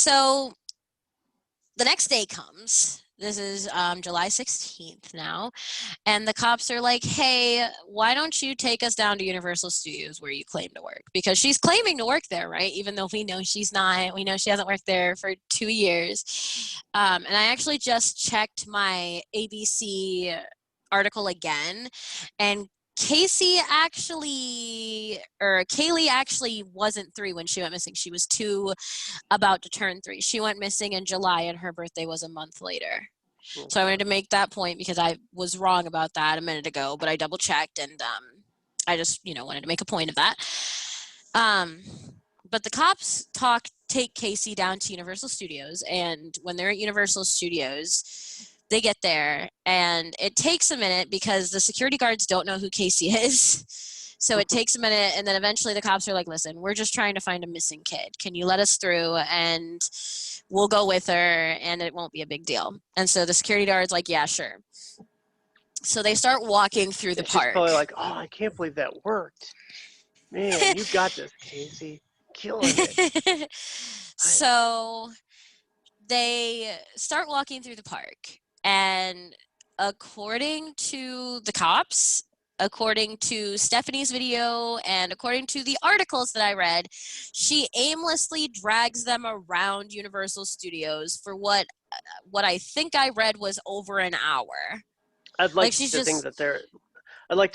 So the next day comes. This is July 16th now. And the cops are like, hey, why don't you take us down to Universal Studios where you claim to work? Because she's claiming to work there, right? Even though we know she's not. We know she hasn't worked there for 2 years. And I actually just checked my ABC article again. And Kaylee actually wasn't 3 when she went missing. She was 2, about to turn 3. She went missing in July and her birthday was a month later. So I wanted to make that point because I was wrong about that a minute ago, but I double checked and I just, wanted to make a point of that. But the cops take Casey down to Universal Studios, and when they're at Universal Studios, they get there, and it takes a minute because the security guards don't know who Casey is. So it takes a minute, and then eventually the cops are like, listen, we're just trying to find a missing kid. Can you let us through, and we'll go with her, and it won't be a big deal. And so the security guard's like, yeah, sure. So they start walking through the park. She's probably like, oh, I can't believe that worked. Man, you got this, Casey. Killing it. So they start walking through the park. And according to the cops, according to Stephanie's video, and according to the articles that I read, she aimlessly drags them around Universal Studios for what I think I read was over an hour. I'd like to think that they're like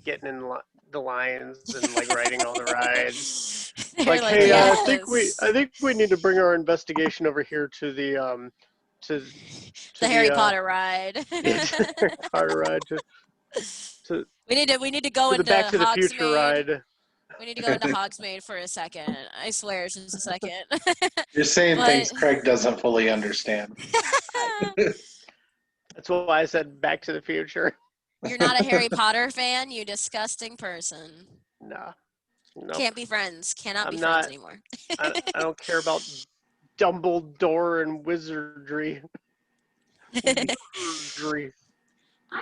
getting in the lines and like riding all the rides. Like, hey, yes. I think we need to bring our investigation over here to the to the Harry Potter ride. The Harry Potter ride. We need to go into Back to the Future ride. We need to go into Hogsmeade for a second. I swear, it's just a second. You're saying things Craig doesn't fully understand. That's why I said Back to the Future. You're not a Harry Potter fan, you disgusting person. No. Can't be friends. Cannot be friends anymore. I don't care about Dumbledore and wizardry. I'm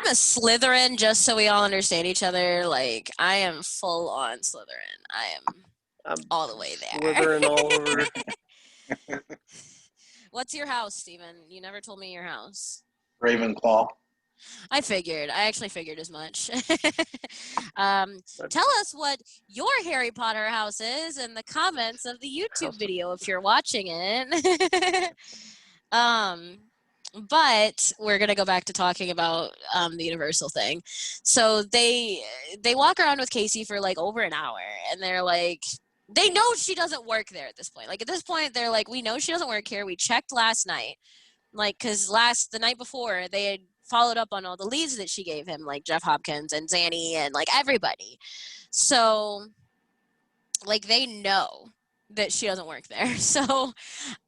a Slytherin, just so we all understand each other. Like, I am full on Slytherin. I'm all the way there. Slytherin all over. What's your house, Steven? You never told me your house. Ravenclaw. I actually figured as much. Tell us what your Harry Potter house is in the comments of the YouTube video if you're watching it. But we're going to go back to talking about the Universal thing. So they walk around with Casey for like over an hour, and they're like, they know she doesn't work there at this point. Like, at this point, they're like, we know she doesn't work here. We checked last night. Like, because the night before, they had followed up on all the leads that she gave him, like Jeff Hopkins and Zanny and like everybody. So, like, they know that she doesn't work there. So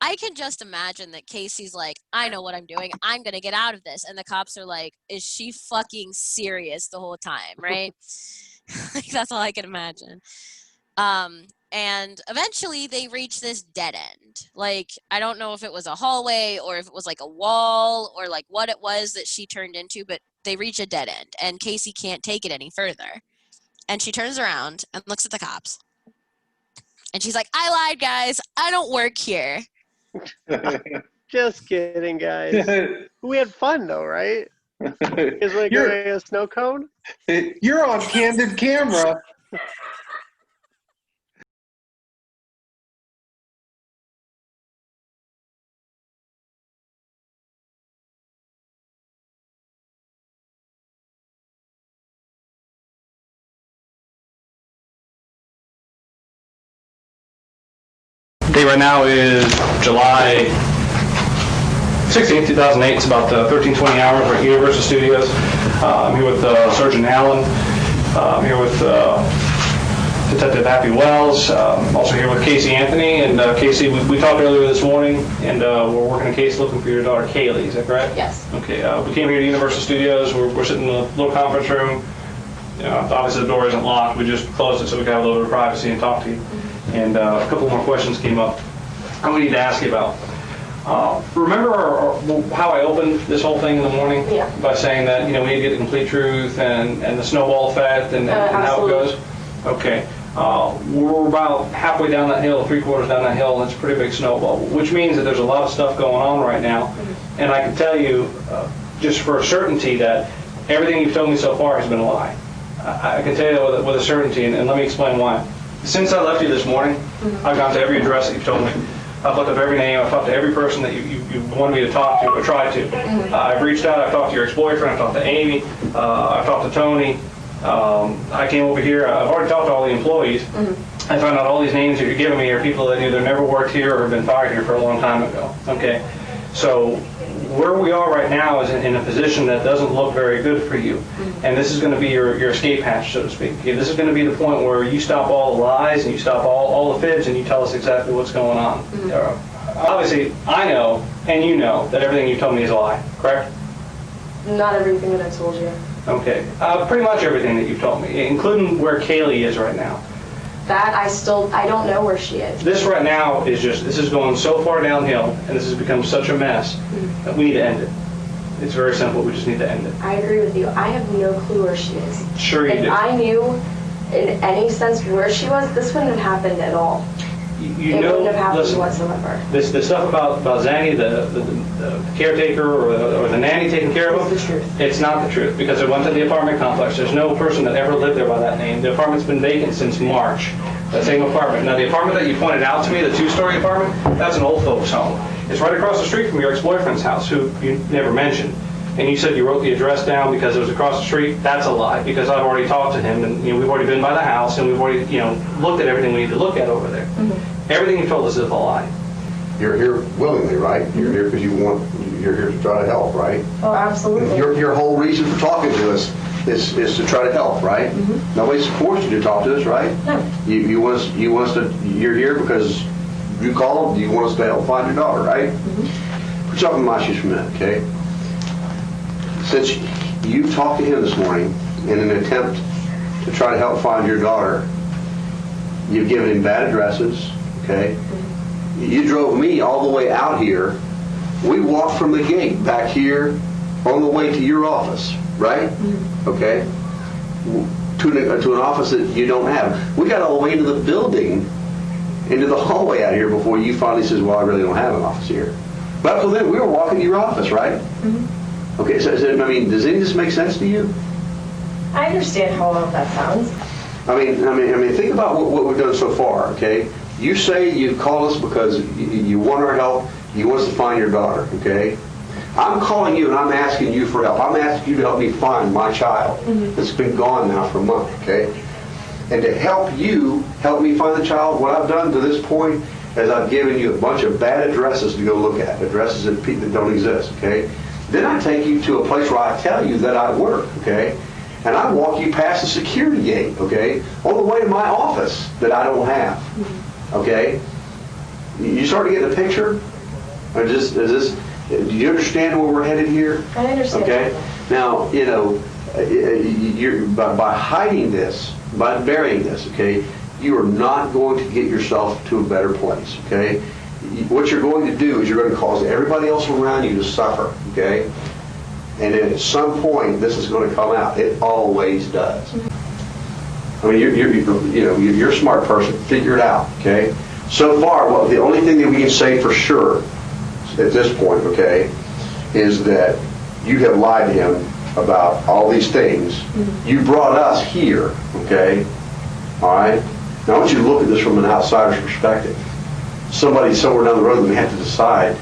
I can just imagine that Casey's like, I know what I'm doing. I'm going to get out of this. And the cops are like, is she fucking serious the whole time, right? Like, that's all I can imagine. And eventually they reach this dead end. Like, I don't know if it was a hallway or if it was like a wall or like what it was that she turned into, but they reach a dead end and Casey can't take it any further. And she turns around and looks at the cops. And she's like, I lied, guys. I don't work here. Just kidding, guys. We had fun, though, right? Is like a snow cone? You're on candid camera. Date right now is July 16th, 2008. It's about 13:20 hours. We're at Universal Studios. I'm here with Sergeant Allen. I'm here with Detective Happy Wells. Also here with Casey Anthony. And Casey, we talked earlier this morning, and we're working a case looking for your daughter, Kaylee. Is that correct? Yes. Okay. We came here to Universal Studios. We're sitting in a little conference room. Obviously the door isn't locked. We just closed it so we could have a little bit of privacy and talk to you. And a couple more questions came up I need to ask you about. Remember how I opened this whole thing in the morning? Yeah. By saying that, we need to get the complete truth and the snowball effect and how it goes? Okay. We're about halfway down that hill, 3/4 down that hill, and it's a pretty big snowball, which means that there's a lot of stuff going on right now. And I can tell you, just for a certainty, that everything you've told me so far has been a lie. I can tell you with a certainty, and let me explain why. Since I left you this morning, I've gone to every address that you've told me. I've looked up every name. I've talked to every person that you wanted me to talk to or tried to. I've reached out. I've talked to your ex-boyfriend. I've talked to Amy. I've talked to Tony. I came over here. I've already talked to all the employees. I found out all these names that you're giving me are people that either never worked here or have been fired here for a long time ago. Okay, so where we are right now is in a position that doesn't look very good for you, and this is going to be your escape hatch, so to speak. Okay, this is going to be the point where you stop all the lies and you stop all the fibs and you tell us exactly what's going on. Obviously, I know and you know that everything you told me is a lie, correct? Not everything that I've told you. Okay, pretty much everything that you've told me, including where Kaylee is right now. That I don't know where she is. This right now is this is going so far downhill, and this has become such a mess that we need to end it. It's very simple. We just need to end it. I agree with you. I have no clue where she is. Sure you do. If I knew in any sense where she was, this wouldn't have happened at all. You it know, wouldn't have happened listen, whatsoever. The stuff about Zanny, the caretaker or the nanny taking care of him, It's the truth. it's not the truth, because it went to the apartment complex. There's no person that ever lived there by that name. The apartment's been vacant since March, that same apartment. Now, the apartment that you pointed out to me, the 2-story apartment, that's an old folks' home. It's right across the street from your ex-boyfriend's house, who you never mentioned. And you said you wrote the address down because it was across the street. That's a lie, because I've already talked to him, and we've already been by the house, and we've already looked at everything we need to look at over there. Everything you told us is a lie. You're here willingly, right? You're here because you're here to try to help, right? Oh, absolutely. Your whole reason for talking to us is to try to help, right? Nobody's forced you to talk to us, right? No. You want us to. You're here because you called. You want us to help find your daughter, right? Put yourself in my shoes for a minute, okay? Since you talked to him this morning in an attempt to try to help find your daughter, you've given him bad addresses, okay? You drove me all the way out here. We walked from the gate back here on the way to your office, right? Okay? To an office that you don't have. We got all the way into the building, into the hallway out here before you finally says, well, I really don't have an office here. But up till then, we were walking to your office, right? Okay, so I mean, does any of this make sense to you? I understand how all of that sounds. I mean, think about what we've done so far, okay? You say you called us because you want our help, you want us to find your daughter, okay? I'm calling you and I'm asking you for help. I'm asking you to help me find my child that's been gone now for a month, okay? And to help you help me find the child, what I've done to this point is I've given you a bunch of bad addresses to go look at, addresses that don't exist, okay? Then I take you to a place where I tell you that I work, okay? And I walk you past the security gate, okay, on the way to my office that I don't have, okay? You start to get the picture? Or do you understand where we're headed here? I understand. Okay? Now, you're, by hiding this, by burying this, okay, you are not going to get yourself to a better place, okay? What you're going to do is you're going to cause everybody else around you to suffer, okay? And then at some point, this is going to come out. It always does. I mean, you're a smart person. Figure it out, okay? So far, well, the only thing that we can say for sure at this point, okay, is that you have lied to him about all these things. You brought us here, okay? All right? Now, I want you to look at this from an outsider's perspective. Somebody somewhere down the road may have to decide,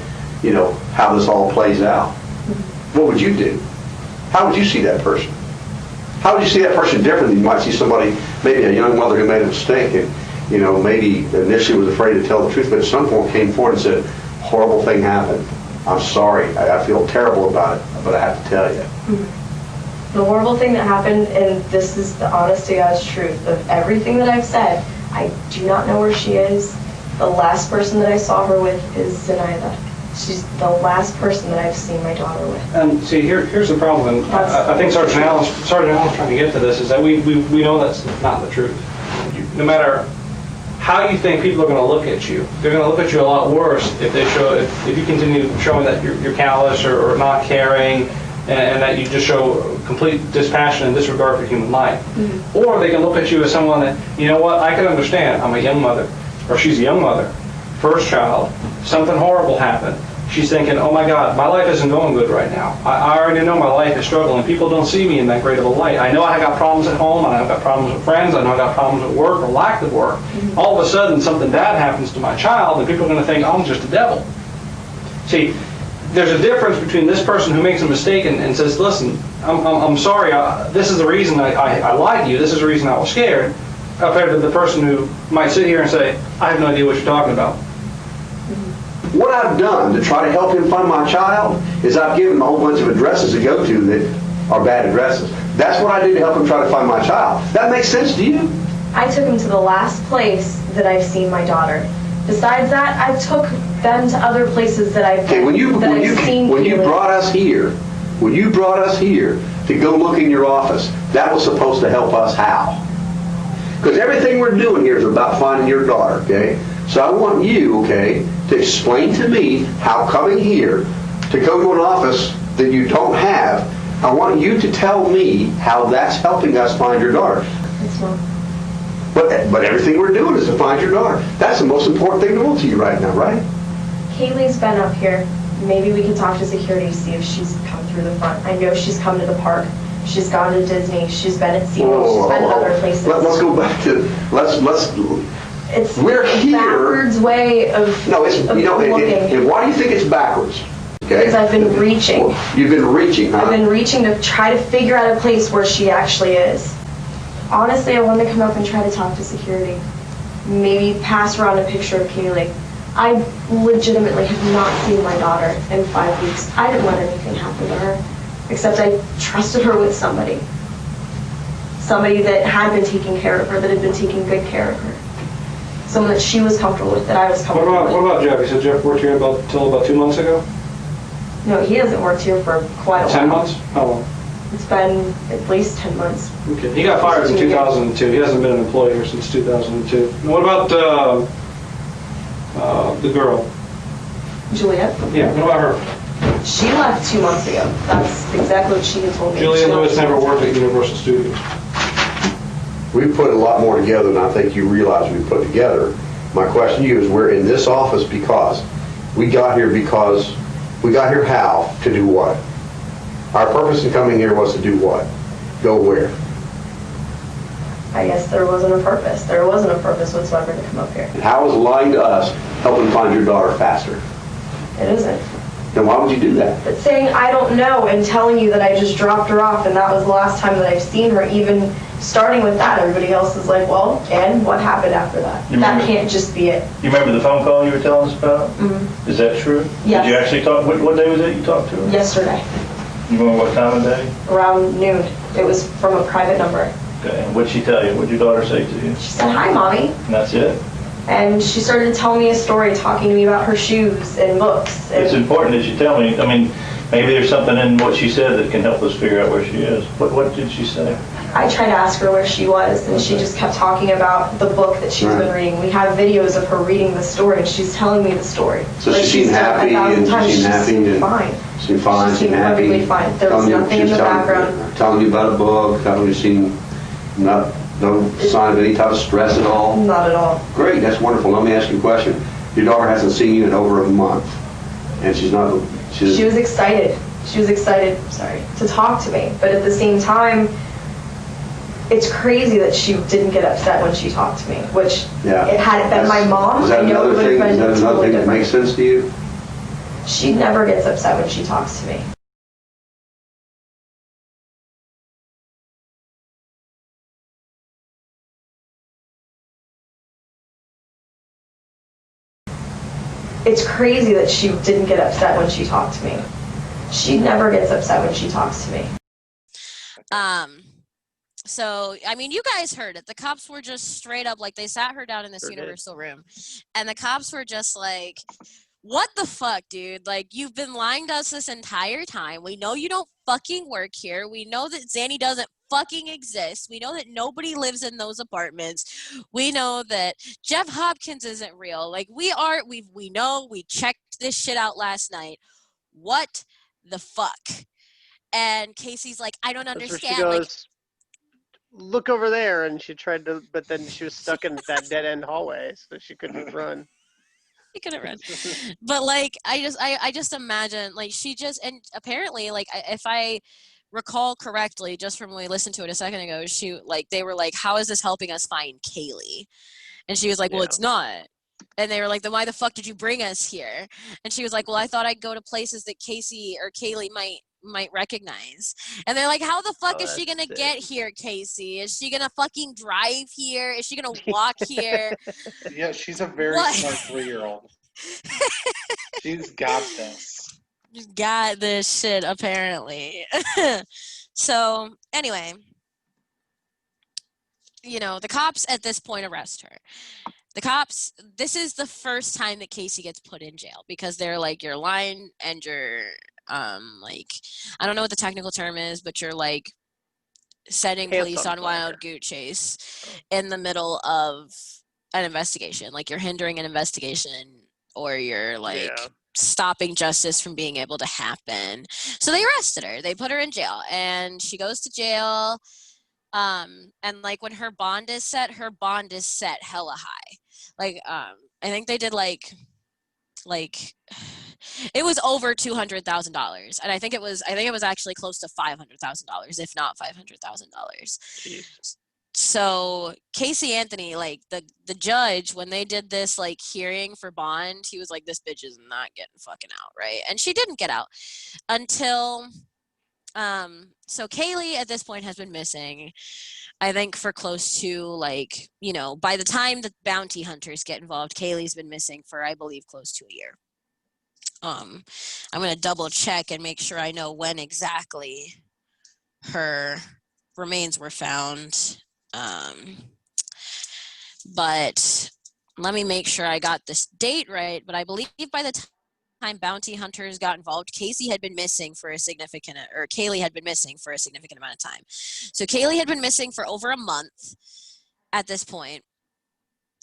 how this all plays out. What would you do? How would you see that person? How would you see that person differently? You might see somebody, maybe a young mother who made a mistake and, maybe initially was afraid to tell the truth, but at some point came forward and said, horrible thing happened. I'm sorry. I feel terrible about it, but I have to tell you. The horrible thing that happened, and this is the honest to God's truth, of everything that I've said, I do not know where she is. The last person that I saw her with is Zenaida. She's the last person that I've seen my daughter with. And see, here's the problem, and I think Sergeant Allen's trying to get to this, is that we know that's not the truth. No matter how you think people are going to look at you, they're going to look at you a lot worse if you continue showing that you're callous or not caring, and that you just show complete dispassion and disregard for human life. Or they can look at you as someone that, you know what, I can understand, I'm a young mother, or she's a young mother, first child, something horrible happened. She's thinking, oh my God, my life isn't going good right now. I already know my life is struggling. People don't see me in that great of a light. I know I got problems at home, and I've got problems with friends, I know I got problems at work or lack of work. All of a sudden, something bad happens to my child, and people are going to think, oh, I'm just a devil. See, there's a difference between this person who makes a mistake and says, listen, I'm sorry, this is the reason I lied to you, this is the reason I was scared, compared to the person who might sit here and say, I have no idea what you're talking about. What I've done to try to help him find my child is I've given him a whole bunch of addresses to go to that are bad addresses. That's what I do to help him try to find my child. That makes sense to you? I took him to the last place that I've seen my daughter. Besides that, I took them to other places that I've Okay, when you brought us here to go look in your office, that was supposed to help us how? Because everything we're doing here is about finding your daughter, okay? So I want you, okay, to explain to me how coming here to go to an office that you don't have, I want you to tell me how that's helping us find your daughter. It's not. But everything we're doing is to find your daughter. That's the most important thing to you right now, right? Kaylee's been up here. Maybe we can talk to security to see if she's come through the front. I know she's come to the park. She's gone to Disney. She's been at SeaWorld. She's been at other places. Let's go back to we're a here. Backwards way of looking. And why do you think it's backwards? Okay. Because I've been reaching. You've been reaching, huh? I've been reaching to try to figure out a place where she actually is. Honestly, I wanted to come up and try to talk to security. Maybe pass around a picture of Kaylee. I legitimately have not seen my daughter in 5 weeks. I didn't let anything happen to her, except I trusted her with somebody. Somebody that had been taking care of her, that had been taking good care of her. Someone that she was comfortable with, that I was comfortable with. What about Jeff? You said Jeff worked here until about 2 months ago? No, he hasn't worked here for quite a while. 10 months? How long? It's been at least 10 months. Okay. He got fired in 2002. He hasn't been an employee here since 2002. And what about the girl? Juliet? Yeah, what about her? She left 2 months ago. That's exactly what she had told me. Juliet Lewis never worked at Universal Studios. We put a lot more together than I think you realize we put together. My question to you is, we're in this office because we got here how? To do what? Our purpose in coming here was to do what? Go where? I guess there wasn't a purpose. There wasn't a purpose whatsoever to come up here. How is lying to us helping find your daughter faster? It isn't. Then why would you do that? But saying I don't know and telling you that I just dropped her off and that was the last time that I've seen her, even starting with that, everybody else is like, well, and what happened after that? That can't just be it. You remember the phone call you were telling us about? Mm-hmm. Is that true? Yes. Did you actually talk? What day was it you talked to her? Yesterday. You remember what time of day? Around noon. It was from a private number. Okay. And what'd she tell you? What'd your daughter say to you? She said, hi, Mommy. And that's it? And she started to tell me a story, talking to me about her shoes and books. And It's important that you tell me. I mean, maybe there's something in what she said that can help us figure out where she is. What did she say? I tried to ask her where she was, and she just kept talking about the book that she's been reading. We have videos of her reading the story, and she's telling me the story. So like she seemed happy and she seemed happy and fine. She seemed fine. She seemed happy. perfectly fine. There was nothing in the background. Telling you about a book. Telling you seen no sign of any type of stress at all. Not at all. Great, that's wonderful. Let me ask you a question. Your daughter hasn't seen you in over a month, and she's not. She was excited. She was excited. Sorry, to talk to me, but at the same time, it's crazy that she didn't get upset when she talked to me. Which, it had it been my mom, I know it would have been totally different. That makes sense to you? She never gets upset when she talks to me. It's crazy that she didn't get upset when she talked to me. She never gets upset when she talks to me. So, I mean, you guys heard it. The cops were just straight up, like, they sat her down in this Universal room, and the cops were just like, what the fuck, dude? Like, you've been lying to us this entire time. We know you don't fucking work here. We know that Zanny doesn't fucking exist. We know that nobody lives in those apartments. We know that Jeff Hopkins isn't real. Like, we know, we checked this shit out last night. What the fuck? And Casey's like, I don't That's where she understand. Like, goes, look over there, and she tried to, but then she was stuck in that dead end hallway, so she couldn't run. she couldn't run. But like, I just imagine, like, she just, and apparently, like, if I recall correctly, just from when we listened to it a second ago, they were like, how is this helping us find Kaylee? And she was like, well, Yeah. it's not. And they were like, then why the fuck did you bring us here? And she was like, well, I thought I'd go to places that Casey or Kaylee might recognize. And they're like, how the fuck is she gonna get here, Casey? Is she gonna fucking drive here? Is she gonna walk here? Yeah, she's a very smart 3-year-old. She's got this. She's got this shit, apparently. So, anyway, the cops at this point arrest her. The cops, this is the first time that Casey gets put in jail because they're like, you're lying and you're, like, I don't know what the technical term is, but you're like setting police on wild goose chase in the middle of an investigation. Like, you're hindering an investigation, or you're like stopping justice from being able to happen. So they arrested her. They put her in jail, and she goes to jail. And like, when her bond is set hella high. Like, I think they did like it was over $200,000, and I think it was actually close to $500,000, if not $500,000. So Casey Anthony, like, the judge, when they did this like hearing for bond, he was like, this bitch is not getting fucking out, right? And she didn't get out until so Kaylee at this point has been missing, I think, for close to, like, by the time the bounty hunters get involved, Kaylee's been missing for, I believe, close to a year. I'm going to double check and make sure I know when exactly her remains were found. But let me make sure I got this date right. But I believe by the time bounty hunters got involved, Kaylee had been missing for a significant amount of time. So Kaylee had been missing for over a month at this point.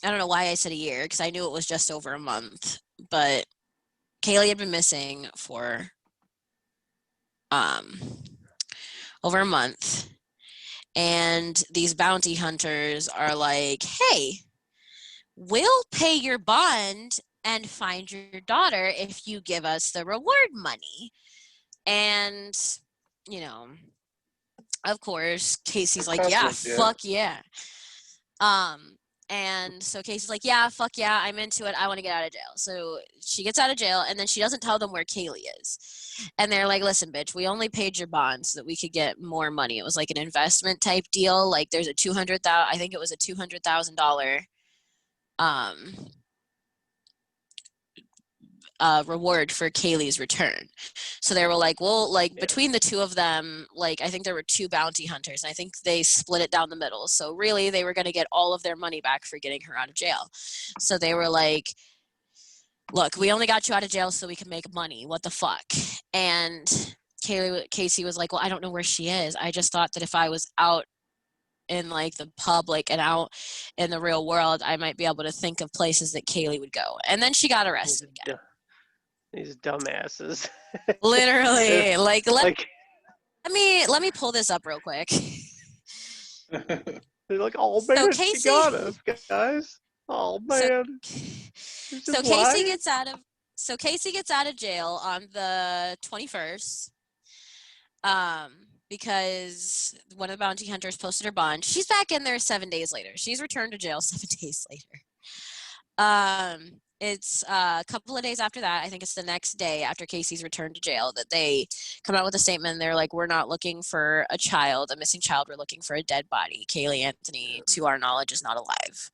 I don't know why I said a year, because I knew it was just over a month, but Kaylee had been missing for over a month. And these bounty hunters are like, hey, we'll pay your bond and find your daughter if you give us the reward money. And, of course, Casey's like, yeah, fuck yeah. And so Casey's like, yeah, fuck yeah, I'm into it. I want to get out of jail. So she gets out of jail, and then she doesn't tell them where Kaylee is. And they're like, listen, bitch, we only paid your bond so that we could get more money. It was like an investment type deal. Like, there's a I think it was a $200,000 reward for Kaylee's return. So they were like, well, like, between the two of them, like, I think there were 2 bounty hunters, and I think they split it down the middle. So really, they were going to get all of their money back for getting her out of jail. So they were like, look, we only got you out of jail so we can make money. What the fuck? And Casey was like, well, I don't know where she is. I just thought that if I was out in, like, the public and out in the real world, I might be able to think of places that Kaylee would go. And then she got arrested again. These dumbasses. Literally, like, let me pull this up real quick. They're like, oh man, she got us, guys. Oh man. So Casey gets out of jail on the 21st. Because one of the bounty hunters posted her bond. She's back in there 7 days later. She's returned to jail 7 days later. It's a couple of days after that, I think it's the next day after Casey's returned to jail, that they come out with a statement. They're like, we're not looking for a missing child. We're looking for a dead body. Kaylee Anthony, to our knowledge, is not alive.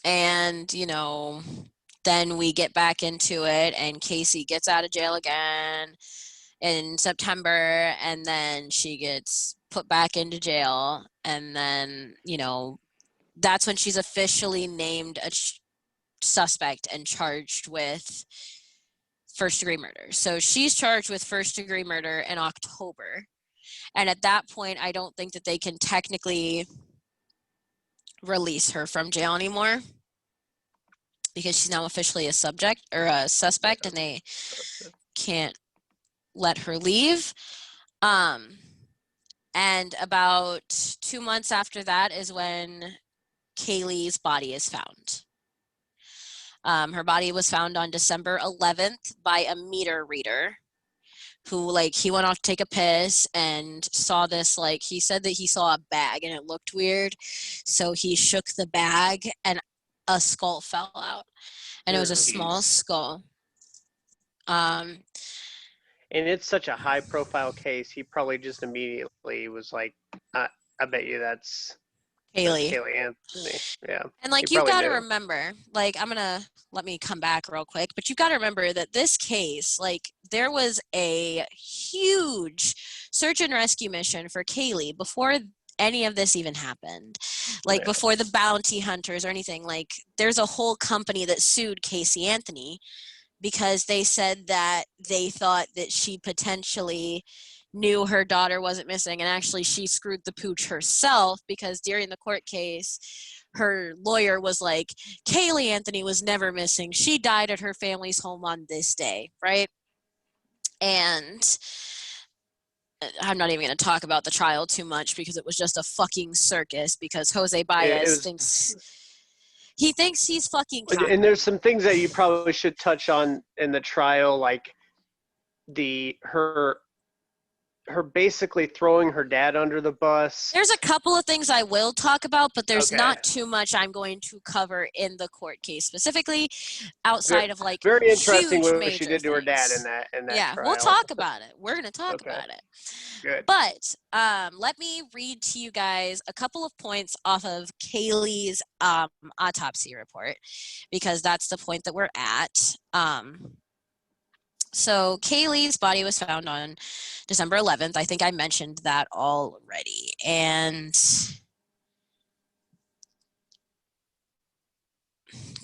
And, then we get back into it, and Casey gets out of jail again in September, and then she gets put back into jail. And then, that's when she's officially named a suspect and charged with first-degree murder. So she's charged with first-degree murder in October. And at that point, I don't think that they can technically release her from jail anymore, because she's now officially a suspect, and they can't let her leave. And about 2 months after that is when Kaylee's body is found. Her body was found on December 11th by a meter reader who, like, he went off to take a piss and saw this, like, he said that he saw a bag and it looked weird. So he shook the bag and a skull fell out. And it was a small skull. And it's such a high profile case, he probably just immediately was like, I bet you that's Kaylee. Kaylee Anthony. Yeah. And, like, you've got to remember, like, let me come back real quick, but you've got to remember that this case, like, there was a huge search and rescue mission for Kaylee before any of this even happened. Like, before the bounty hunters or anything. Like, there's a whole company that sued Casey Anthony because they said that they thought that she potentially knew her daughter wasn't missing, and actually she screwed the pooch herself, because during the court case her lawyer was like, Kaylee Anthony was never missing, she died at her family's home on this day, right? And I'm not even going to talk about the trial too much because it was just a fucking circus, because Jose Baez thinks he's fucking Catherine. And there's some things that you probably should touch on in the trial, like her basically throwing her dad under the bus. There's a couple of things I will talk about, but there's not too much I'm going to cover in the court case specifically, outside of, like, very interesting huge what she did to her dad in that trial. We'll talk about it. We're going to talk about it. Good. But let me read to you guys a couple of points off of Kaylee's autopsy report, because that's the point that we're at. So Kaylee's body was found on December 11th. I think I mentioned that already. And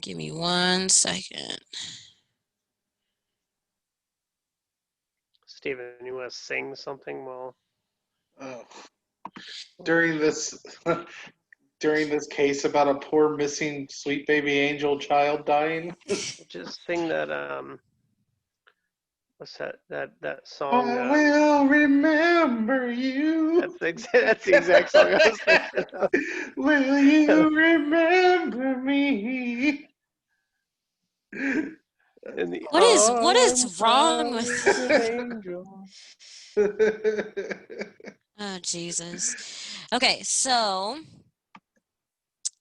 give me 1 second. Steven, you want to sing something while? During this case about a poor missing sweet baby angel child dying. Just sing that what's that song? I will remember you. That's the exact song I was thinking of. Will you remember me? What is wrong with angel? Oh, Jesus. Okay, so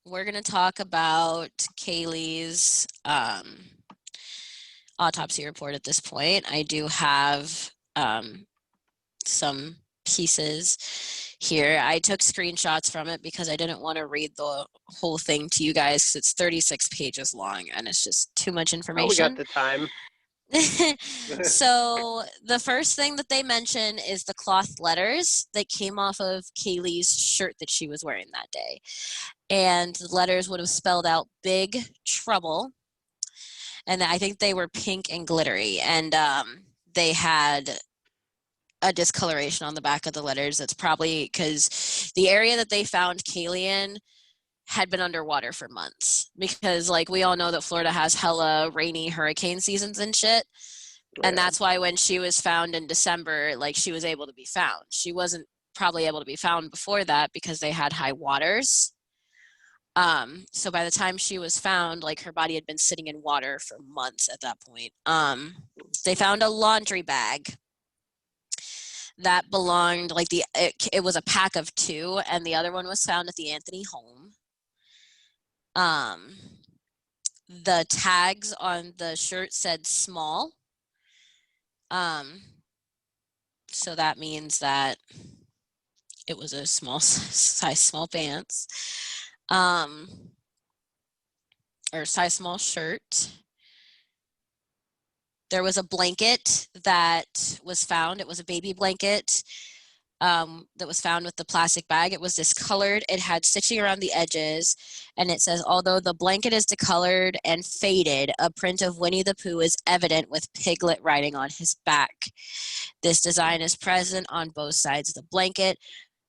we're going to talk about Kaylee's autopsy report at this point. I do have some pieces here. I took screenshots from it because I didn't want to read the whole thing to you guys, because it's 36 pages long and it's just too much information. We got the time. So the first thing that they mention is the cloth letters that came off of Kaylee's shirt that she was wearing that day. And the letters would have spelled out Big Trouble. And I think they were pink and glittery. And they had a discoloration on the back of the letters. That's probably because the area that they found Kaylee in had been underwater for months, because, like, we all know that Florida has hella rainy hurricane seasons and shit. And that's why when she was found in December, like, she was able to be found. She wasn't probably able to be found before that because they had high waters. So by the time she was found, like, her body had been sitting in water for months at that point. They found a laundry bag that belonged, like, it was a pack of 2, and the other one was found at the Anthony home. The tags on the shirt said small. So that means that it was a small size small pants. Or size small shirt. There was a blanket that was found. It was a baby blanket that was found with the plastic bag. It was discolored. It had stitching around the edges. And it says, although the blanket is discolored and faded, a print of Winnie the Pooh is evident with Piglet writing on his back. This design is present on both sides of the blanket.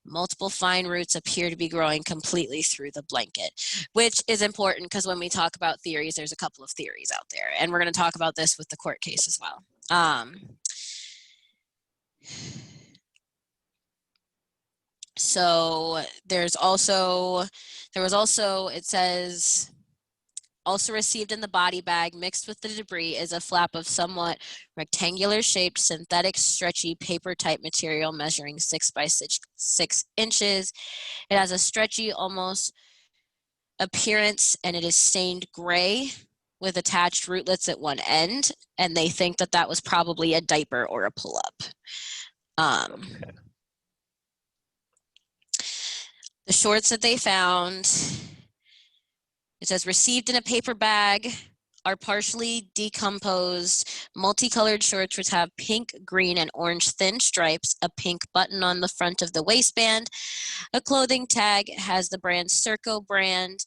Multiple fine roots appear to be growing completely through the blanket, which is important because when we talk about theories, there's a couple of theories out there. And we're going to talk about this with the court case as well. So there was also, it says, also received in the body bag mixed with the debris is a flap of somewhat rectangular shaped synthetic stretchy paper type material measuring 6 by 6 inches. It has a stretchy almost appearance and it is stained gray with attached rootlets at one end, and they think that that was probably a diaper or a pull-up. Okay. The shorts that they found, it says received in a paper bag, are partially decomposed, multicolored shorts which have pink, green, and orange thin stripes, a pink button on the front of the waistband. A clothing tag has the brand Circo brand,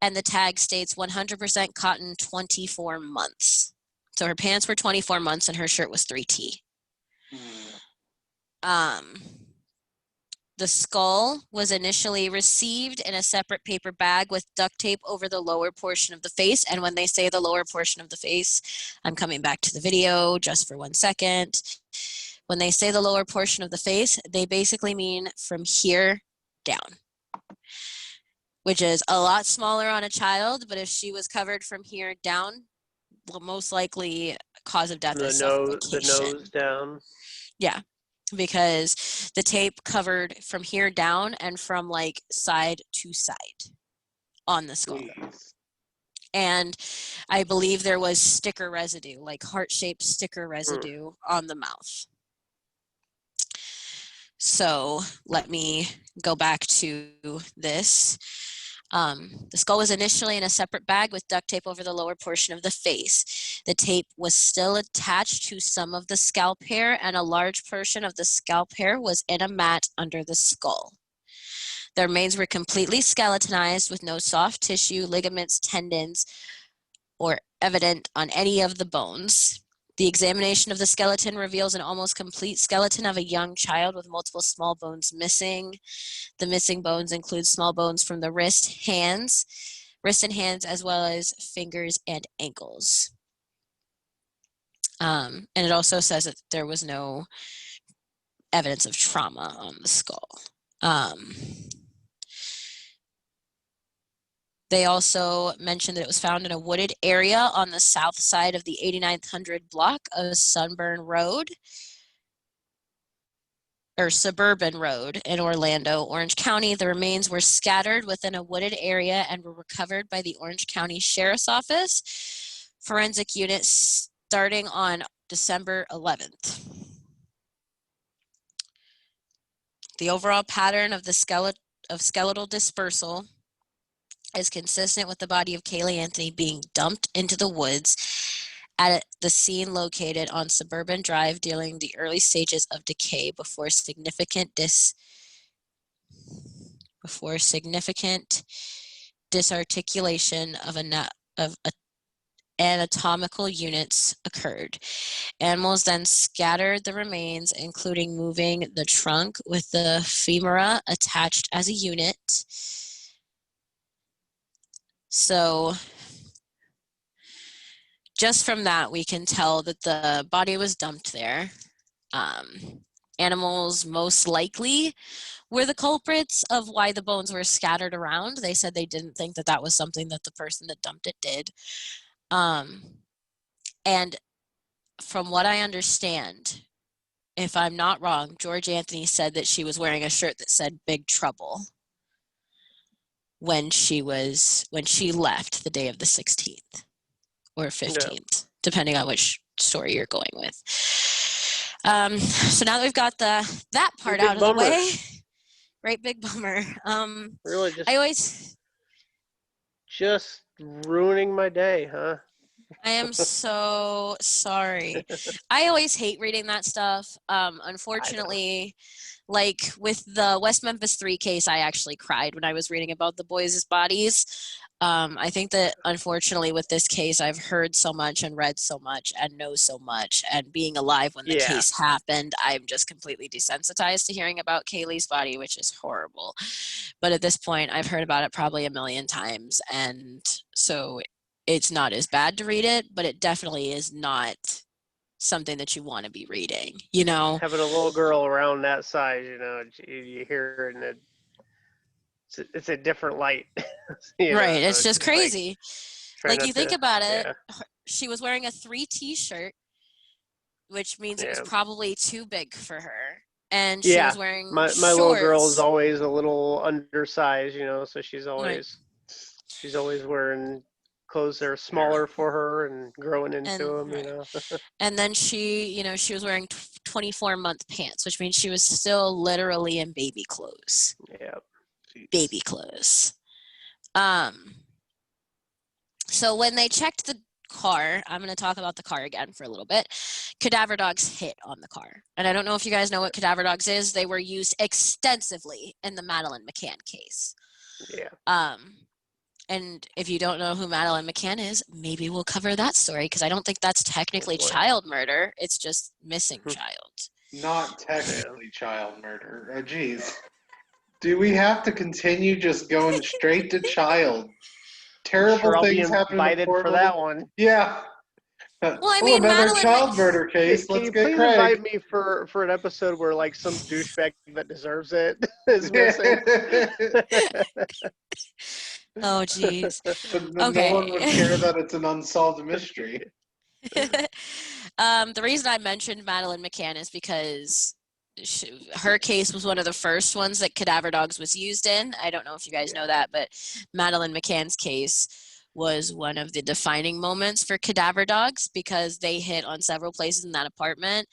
and the tag states 100% cotton, 24 months. So her pants were 24 months and her shirt was 3T. The skull was initially received in a separate paper bag with duct tape over the lower portion of the face. And when they say the lower portion of the face, I'm coming back to the video just for 1 second. When they say the lower portion of the face, they basically mean from here down, which is a lot smaller on a child. But if she was covered from here down, well, most likely cause of death is suffocation. The nose down. Yeah, because the tape covered from here down and from like side to side on the skull. And I believe there was sticker residue, like heart-shaped sticker residue on the mouth. So let me go back to this. The skull was initially in a separate bag with duct tape over the lower portion of the face. The tape was still attached to some of the scalp hair, and a large portion of the scalp hair was in a mat under the skull. The remains were completely skeletonized with no soft tissue, ligaments, tendons, or evident on any of the bones. The examination of the skeleton reveals an almost complete skeleton of a young child with multiple small bones missing. The missing bones include small bones from the wrist and hands, as well as fingers and ankles. And it also says that there was no evidence of trauma on the skull. They also mentioned that it was found in a wooded area on the south side of the 8900 block of Suburban Road in Orlando, Orange County. The remains were scattered within a wooded area and were recovered by the Orange County Sheriff's Office forensic unit starting on December 11th. The overall pattern of the skeletal dispersal is consistent with the body of Kaylee Anthony being dumped into the woods at the scene located on Suburban Drive during the early stages of decay before significant disarticulation of anatomical units occurred. Animals then scattered the remains, including moving the trunk with the femora attached as a unit. So just from that, we can tell that the body was dumped there. Animals most likely were the culprits of why the bones were scattered around. They said they didn't think that that was something that the person that dumped it did. And from what I understand, if I'm not wrong, George Anthony said that she was wearing a shirt that said Big Trouble when she left the day of the 16th or 15th, depending on which story you're going with. So now that we've got that part out of the way, right, big bummer. Really just ruining my day, huh? I am so sorry. I always hate reading that stuff. Unfortunately, like with the West Memphis 3 case, I actually cried when I was reading about the boys' bodies. I think that unfortunately with this case, I've heard so much and read so much and know so much, and being alive when the case happened, I'm just completely desensitized to hearing about Kaylee's body, which is horrible. But at this point, I've heard about it probably a million times, and so it's not as bad to read it, but it definitely is not something that you want to be reading, you know? Having a little girl around that size, you hear it and it's a different light. Right. So It's just crazy. try You not think to, about it, yeah, she was wearing a 3T shirt, which means it was yeah. probably too big for her. And she was Yeah, wearing my little girl is shorts. always a little undersized, so Right. she's always wearing clothes that are smaller for her and growing into And them. and then she was wearing 24-month pants, which means she was still literally in baby clothes. Yeah. Baby clothes. So when they checked the car, I'm going to talk about the car again for a little bit. Cadaver dogs hit on the car. And I don't know if you guys know what cadaver dogs is. They were used extensively in the Madeleine McCann case. Yeah. And if you don't know who Madeleine McCann is, maybe we'll cover that story, because I don't think that's technically boy. child murder. It's just missing child. Not technically child murder. Oh, geez. Do we have to continue just going straight to child? Terrible Sure, I'll be things happen in the invited for courtroom. that one. Yeah. Well, I mean, another Madeleine child murder case. Can Let's you get please Craig. invite me for an episode where like some douchebag that deserves it is missing? Oh, geez. But no one would Okay. care that it's an unsolved mystery. The reason I mentioned Madeleine McCann is because her case was one of the first ones that cadaver dogs was used in. I don't know if you guys know that, but Madeleine McCann's case was one of the defining moments for cadaver dogs, because they hit on several places in that apartment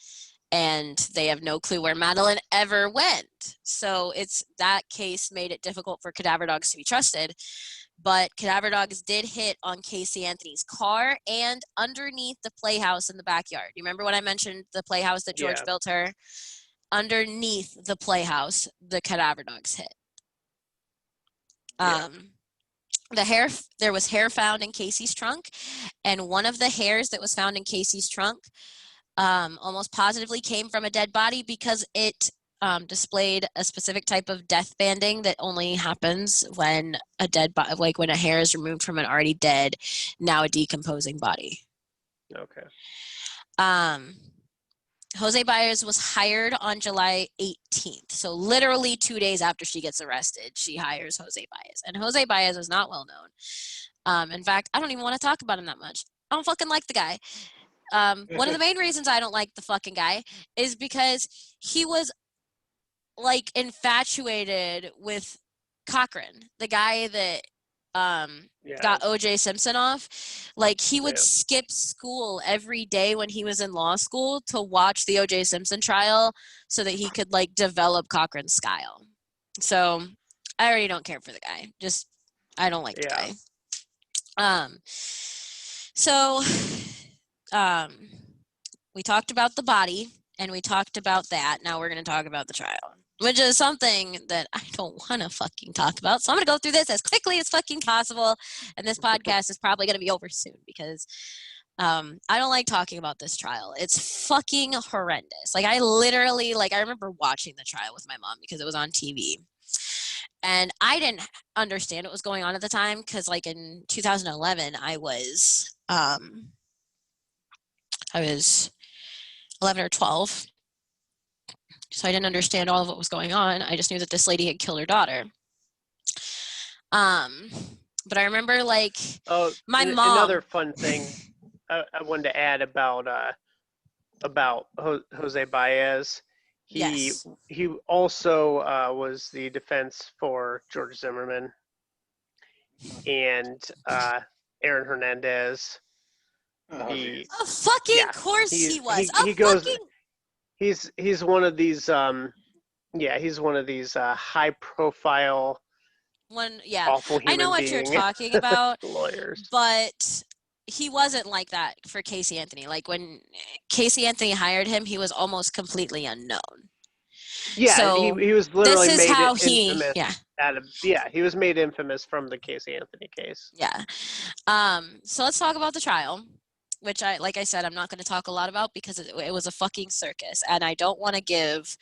and they have no clue where Madeleine ever went. So that case made it difficult for cadaver dogs to be trusted. But cadaver dogs did hit on Casey Anthony's car and underneath the playhouse in the backyard. You remember when I mentioned the playhouse that George built her? Underneath the playhouse, the cadaver dogs hit. There was hair found in Casey's trunk, and one of the hairs that was found in Casey's trunk almost positively came from a dead body, because it displayed a specific type of death banding that only happens when a dead body, like when a hair is removed from an already dead, now a decomposing body. Okay. Jose Baez was hired on July 18th. So literally 2 days after she gets arrested, she hires Jose Baez. And Jose Baez is not well known. In fact, I don't even want to talk about him that much. I don't fucking like the guy. One of the main reasons I don't like the fucking guy is because he was like infatuated with Cochran, the guy that got OJ Simpson off. Like, he would skip school every day when he was in law school to watch the OJ Simpson trial so that he could like develop Cochran's style. So I already don't care for the guy. Just, I don't like the guy. So we talked about the body and we talked about that. Now we're going to talk about the trial, which is something that I don't want to fucking talk about. So I'm going to go through this as quickly as fucking possible. And this podcast is probably going to be over soon, because I don't like talking about this trial. It's fucking horrendous. Like, I remember watching the trial with my mom because it was on TV. And I didn't understand what was going on at the time, because like in 2011, I was 11 or 12. So I didn't understand all of what was going on. I just knew that this lady had killed her daughter. But I remember my mom. Another fun thing I wanted to add about Jose Baez. He also was the defense for George Zimmerman and Aaron Hernandez. Course he was. He's one of these he's one of these high profile awful human I know what you're talking about. lawyers. But he wasn't like that for Casey Anthony. Like, when Casey Anthony hired him, he was almost completely unknown. Yeah, so he was literally this is made how infamous he was made infamous from the Casey Anthony case. Yeah. So let's talk about the trial, which like I said, I'm not going to talk a lot about because it was a fucking circus, and I don't want to give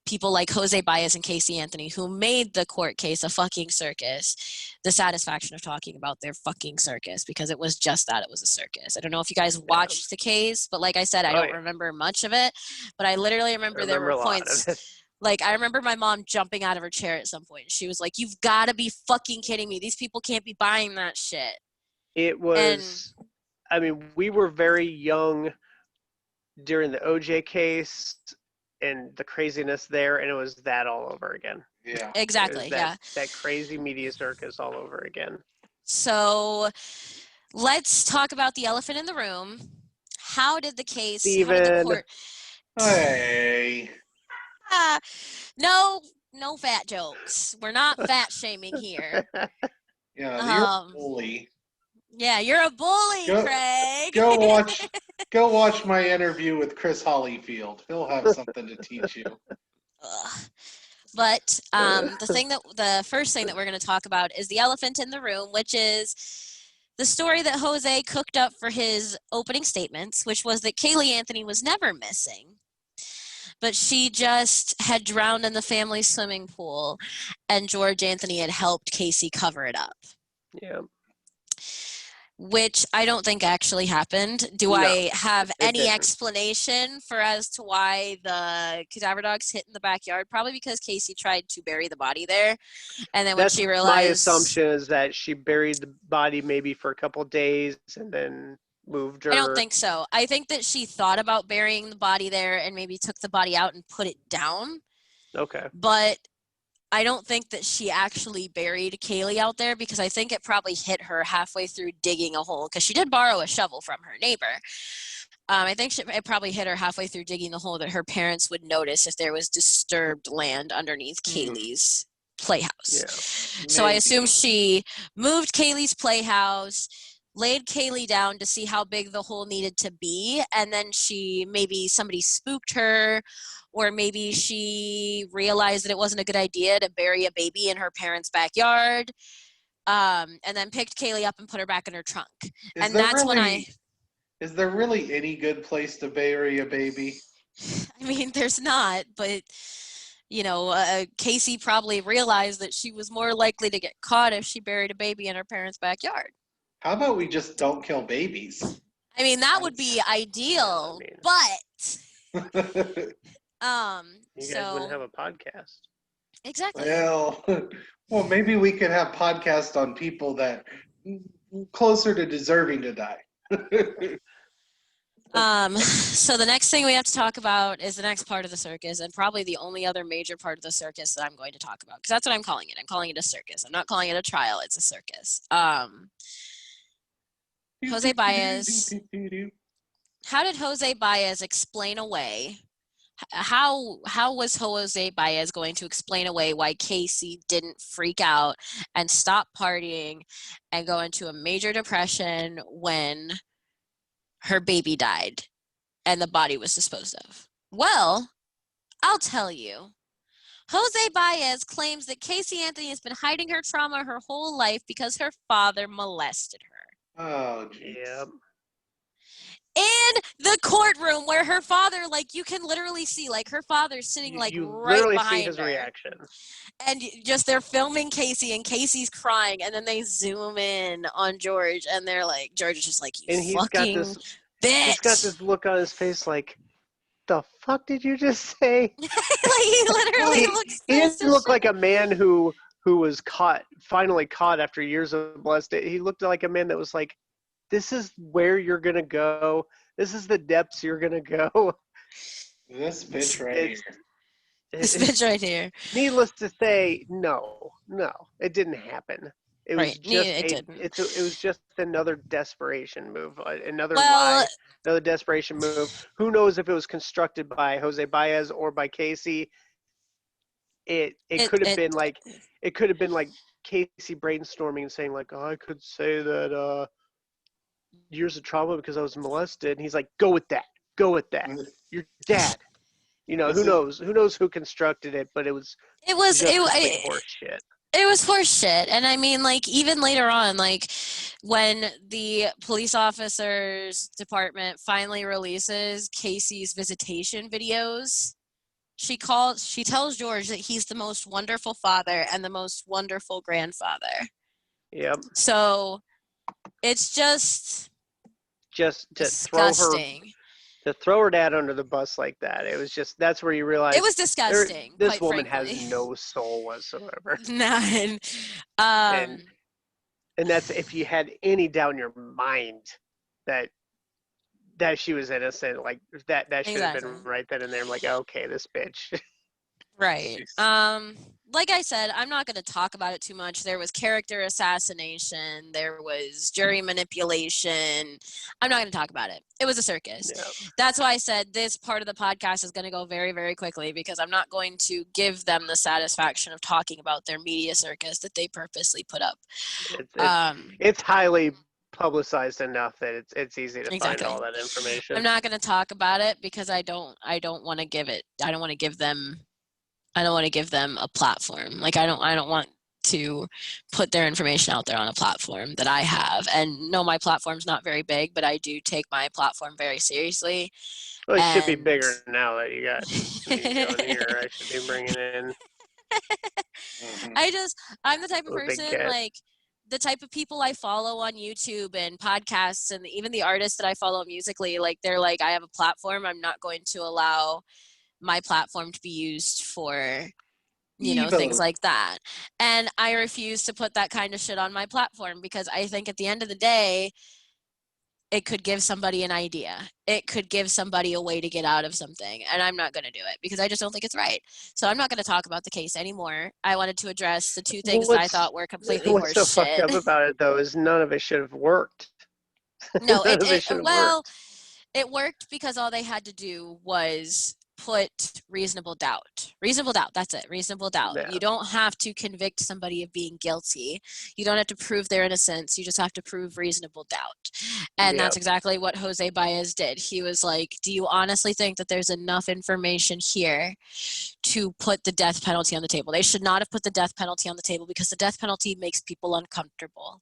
people like Jose Baez and Casey Anthony, who made the court case a fucking circus, the satisfaction of talking about their fucking circus, because it was just that, it was a circus. I don't know if you guys watched the case, but like I said, I don't remember much of it, but I literally remember there were points, like I remember my mom jumping out of her chair at some point. She was like, "You've got to be fucking kidding me. These people can't be buying that shit." It was, I mean, we were very young during the OJ case and the craziness there, and it was that all over again. Yeah. Exactly, that crazy media circus all over again. So let's talk about the elephant in the room. How did the case, Steven. how did the court... Hey. No fat jokes. We're not fat shaming here. Yeah, you're a bully. Yeah, you're a bully, Craig. Go watch my interview with Chris Hollyfield. He'll have something to teach you. But the first thing that we're going to talk about is the elephant in the room, which is the story that Jose cooked up for his opening statements, which was that Kaylee Anthony was never missing, but she just had drowned in the family swimming pool, and George Anthony had helped Casey cover it up. Yeah. Which I don't think actually happened. Do I have any explanation for as to why the cadaver dogs hit in the backyard? Probably because Casey tried to bury the body there, and then when she realized... my assumption is that she buried the body maybe for a couple of days and then moved her. I don't think so. I think that she thought about burying the body there and maybe took the body out and put it down. Okay. But I don't think that she actually buried Kaylee out there, because I think it probably hit her halfway through digging a hole, because she did borrow a shovel from her neighbor. I think it probably hit her halfway through digging the hole that her parents would notice if there was disturbed land underneath Kaylee's playhouse. Yeah. So I assume she moved Kaylee's playhouse, laid Kaylee down to see how big the hole needed to be, and then maybe somebody spooked her, or maybe she realized that it wasn't a good idea to bury a baby in her parents' backyard, and then picked Kaylee up and put her back in her trunk. Is there really any good place to bury a baby? I mean, there's not, but Casey probably realized that she was more likely to get caught if she buried a baby in her parents' backyard. How about we just don't kill babies? I mean, that would be ideal, but you guys wouldn't have a podcast. Exactly. Well, maybe we could have podcasts on people that closer to deserving to die. So the next thing we have to talk about is the next part of the circus, and probably the only other major part of the circus that I'm going to talk about, because that's what I'm calling it. I'm calling it a circus. I'm not calling it a trial. It's a circus. Jose Baez. How did Jose Baez explain away? How was Jose Baez going to explain away why Casey didn't freak out and stop partying and go into a major depression when her baby died and the body was disposed of? Well, I'll tell you. Jose Baez claims that Casey Anthony has been hiding her trauma her whole life because her father molested her. Oh, geez. Yep. In the courtroom where her father, you can literally see, her father's sitting, right behind see his her. reaction. And just, they're filming Casey, and Casey's crying, and then they zoom in on George, and they're like, George is just like, you fucking bitch. He's got this look on his face like, the fuck did you just say? He literally looks... He didn't look like a man who was finally caught after years of molestation. He looked like a man that was like, this is where you're going to go. This is the depths you're going to go. This bitch right here. This bitch right here. Needless to say, no, it didn't happen. It was just it was just another desperation move, another lie, another desperation move. Who knows if it was constructed by Jose Baez or by Casey? It could have been like Casey brainstorming and saying like, oh, I could say that years of trauma because I was molested. And he's like, go with that. Your dad. Who knows who constructed it, but it was horse shit. It was horse shit. And I mean, even later on, when the police officers department finally releases Casey's visitation videos she tells George that he's the most wonderful father and the most wonderful grandfather. Yep. So it's just to disgusting. throw her dad under the bus like that. It was just, that's where you realize it was disgusting. This woman frankly. has no soul whatsoever. None. And that's if you had any doubt in your mind that she was innocent, like that should have been right then and there. I'm like, okay, this bitch. Right. Like I said, I'm not going to talk about it too much. There was character assassination. There was jury manipulation. I'm not going to talk about it. It was a circus. Yeah. That's why I said this part of the podcast is going to go very, very quickly because I'm not going to give them the satisfaction of talking about their media circus that they purposely put up. It's highly publicized enough that it's easy to find all that information. I'm not going to talk about it because I don't want to give it. I don't want to give them a platform. Like I don't want to put their information out there on a platform that I have. And no, my platform's not very big, but I do take my platform very seriously. Well, it should be bigger now that you got me down here. I should be bringing in. I'm the type of person, like the type of people I follow on YouTube and podcasts and even the artists that I follow musically, like they're like, I have a platform. I'm not going to allow my platform to be used for things like that. And I refuse to put that kind of shit on my platform because I think at the end of the day it could give somebody an idea. It could give somebody a way to get out of something, and I'm not going to do it because I just don't think it's right. So I'm not going to talk about the case anymore. I wanted to address the two things that I thought were completely horseshit. What's so fucked up about it though is none of it should have worked. No, it worked because all they had to do was put reasonable doubt. Reasonable doubt. That's it. Reasonable doubt. Yeah. You don't have to convict somebody of being guilty. You don't have to prove their innocence. You just have to prove reasonable doubt. And that's exactly what Jose Baez did. He was like, do you honestly think that there's enough information here to put the death penalty on the table? They should not have put the death penalty on the table because the death penalty makes people uncomfortable.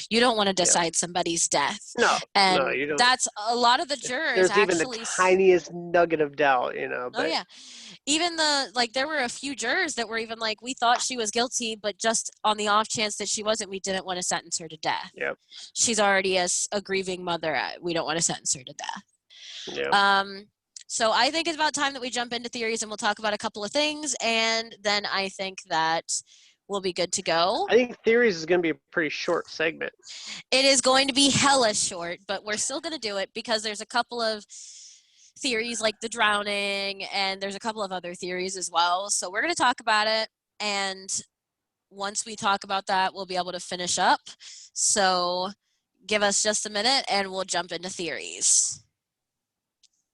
You don't want to decide somebody's death. No, you don't. That's a lot of the jurors. There's even the tiniest nugget of doubt, But... Oh yeah, even there were a few jurors that were even like, we thought she was guilty, but just on the off chance that she wasn't, we didn't want to sentence her to death. Yep. She's already a grieving mother. We don't want to sentence her to death. Yep. So I think it's about time that we jump into theories and we'll talk about a couple of things, and then I think that we'll be good to go. I think theories is going to be a pretty short segment. It is going to be hella short, but we're still going to do it because there's a couple of theories like the drowning, and there's a couple of other theories as well. So we're going to talk about it, and once we talk about that, we'll be able to finish up. So give us just a minute and we'll jump into theories.